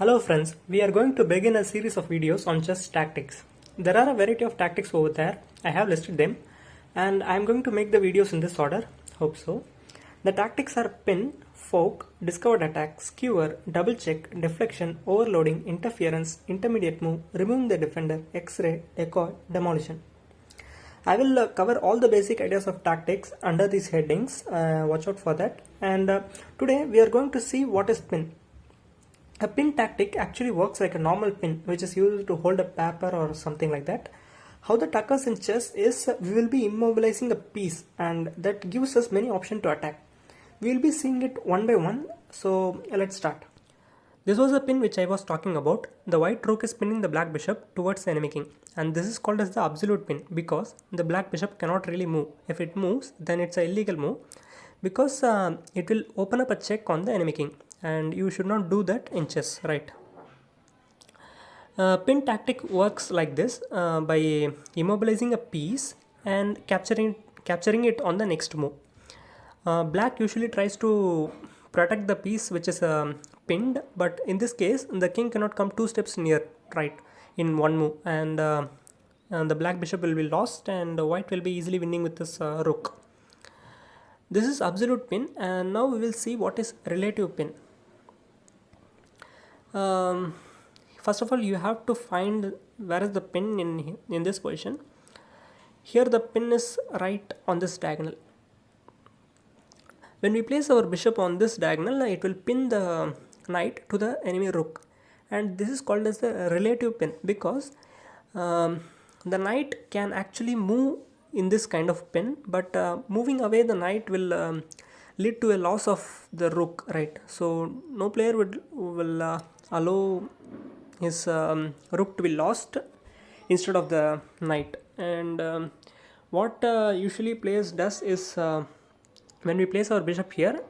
Hello friends, we are going to begin a series of videos on chess tactics. There are a variety of tactics over there, I have listed them and I am going to make the videos in this order, hope so. The tactics are pin, fork, discovered attack, skewer, double check, deflection, overloading, interference, intermediate move, removing the defender, x-ray, decoy, demolition. I will cover all the basic ideas of tactics under these headings, watch out for that. And today we are going to see what is pin. A pin tactic actually works like a normal pin which is used to hold a paper or something like that. How that occurs in chess is we will be immobilizing a piece and that gives us many options to attack. We will be seeing it one by one, so let's start. This was a pin which I was talking about. The white rook is pinning the black bishop towards the enemy king, and this is called as the absolute pin because the black bishop cannot really move. If it moves, then it's an illegal move because it will open up a check on the enemy king, and you should not do that in chess, right? Pin tactic works like this by immobilizing a piece and capturing it on the next move. Black usually tries to protect the piece which is pinned, but in this case the king cannot come two steps near right in one move, and the black bishop will be lost and white will be easily winning with this rook. This is absolute pin, and now we will see what is relative pin. First of all, you have to find where is the pin in this position. Here the pin is right on this diagonal. When we place our bishop on this diagonal, it will pin the knight to the enemy rook, and this is called as the relative pin because the knight can actually move in this kind of pin, but moving away the knight will lead to a loss of the rook, right? So no player will allow his rook to be lost instead of the knight. And what usually players does is when we place our bishop here,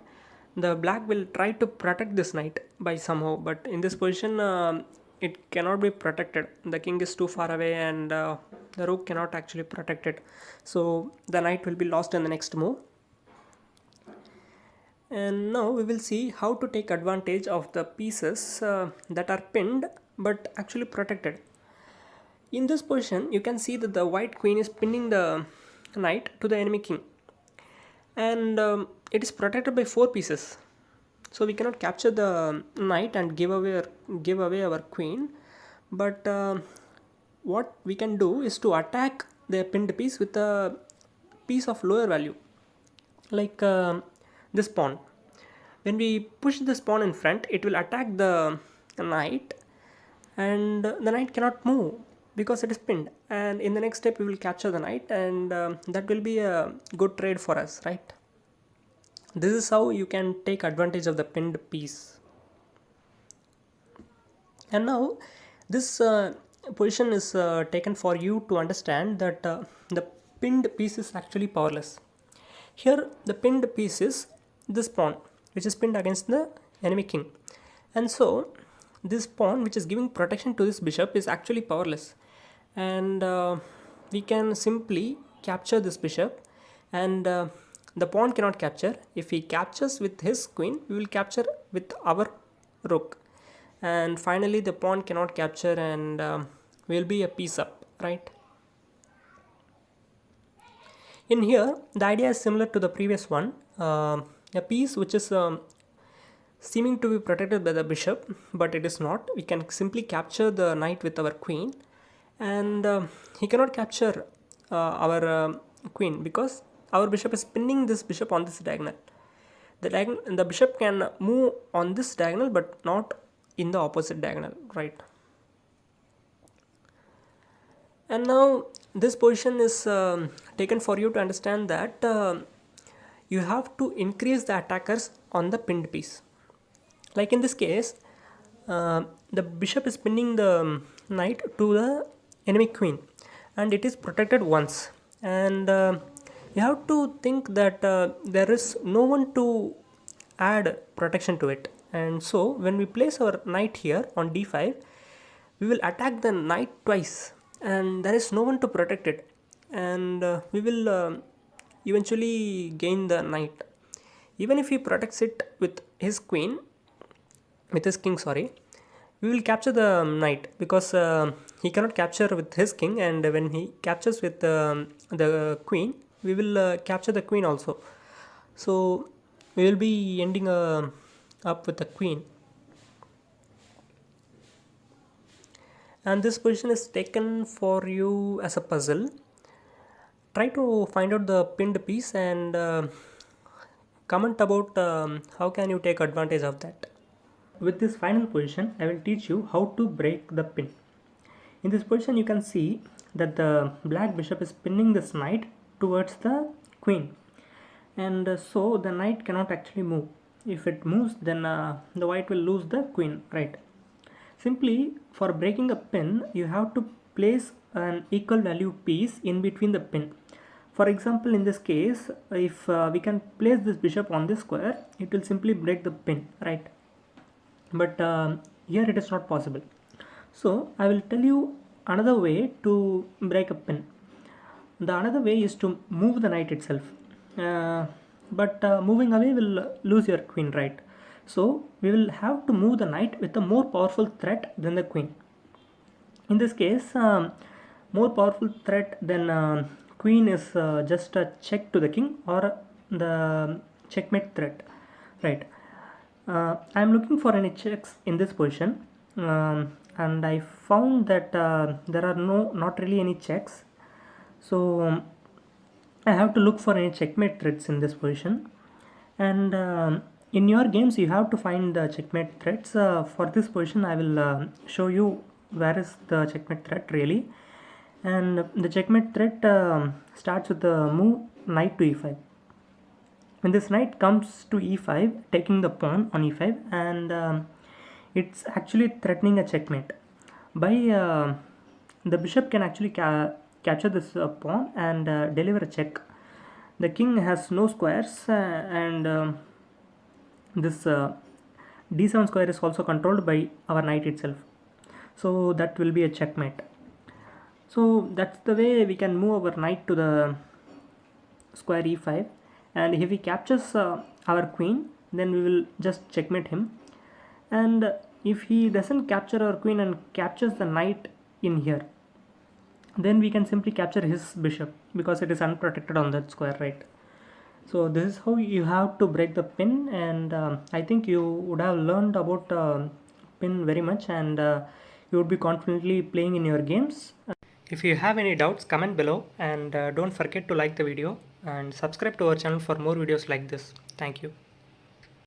the black will try to protect this knight by somehow, but in this position it cannot be protected. The king is too far away and the rook cannot actually protect it, so the knight will be lost in the next move. And now we will see how to take advantage of the pieces that are pinned but actually protected. In this position you can see that the white queen is pinning the knight to the enemy king, and it is protected by four pieces, so we cannot capture the knight and give away our queen. But what we can do is to attack the pinned piece with a piece of lower value, like this pawn. When we push this pawn in front, it will attack the knight, and the knight cannot move because it is pinned, and in the next step we will capture the knight, and that will be a good trade for us, right? This is how you can take advantage of the pinned piece. And now this position is taken for you to understand that the pinned piece is actually powerless. Here the pinned piece is this pawn which is pinned against the enemy king, and so this pawn which is giving protection to this bishop is actually powerless, and we can simply capture this bishop, and the pawn cannot capture. If he captures with his queen, we will capture with our rook, and finally the pawn cannot capture, and will be a piece up, right? In here the idea is similar to the previous one. A piece which is seeming to be protected by the bishop, but it is not. We can simply capture the knight with our queen, and he cannot capture our queen because our bishop is pinning this bishop on this diagonal. The bishop can move on this diagonal but not in the opposite diagonal, right? And now this position is taken for you to understand that you have to increase the attackers on the pinned piece. Like in this case, the bishop is pinning the knight to the enemy queen, and it is protected once, and you have to think that there is no one to add protection to it. And so when we place our knight here on d5, we will attack the knight twice, and there is no one to protect it, and we will eventually gain the knight. Even if he protects it with his king, sorry, we will capture the knight because he cannot capture with his king, and when he captures with the queen, we will capture the queen also. So we will be ending up with the queen, and this position is taken for you as a puzzle. Try to find out the pinned piece and comment about how can you take advantage of that. With this final position, I will teach you how to break the pin. In this position, you can see that the black bishop is pinning this knight towards the queen, and so the knight cannot actually move. If it moves, then the white will lose the queen, right? Simply, for breaking a pin, you have to place an equal value piece in between the pin. For example, in this case, if we can place this bishop on this square, it will simply break the pin, right? But here it is not possible. So I will tell you another way to break a pin. The another way is to move the knight itself, but moving away will lose your queen, right? So we will have to move the knight with a more powerful threat than the queen. In this case, more powerful threat than queen is just a check to the king or the checkmate threat, right? I am looking for any checks in this position, and I found that there are not really any checks. So I have to look for any checkmate threats in this position, and in your games you have to find the checkmate threats. For this position, I will show you where is the checkmate threat really, and the checkmate threat starts with the move knight to e5. When this knight comes to e5, taking the pawn on e5, and it's actually threatening a checkmate. By the bishop can actually capture this pawn and deliver a check. The king has no squares, and this d7 square is also controlled by our knight itself. So that will be a checkmate. So that's the way we can move our knight to the square e5, and if he captures our queen, then we will just checkmate him. And if he doesn't capture our queen and captures the knight in here, then we can simply capture his bishop because it is unprotected on that square, right? So this is how you have to break the pin, and I think you would have learned about pin very much, and you would be confidently playing in your games. If you have any doubts, comment below, and don't forget to like the video and subscribe to our channel for more videos like this. Thank you.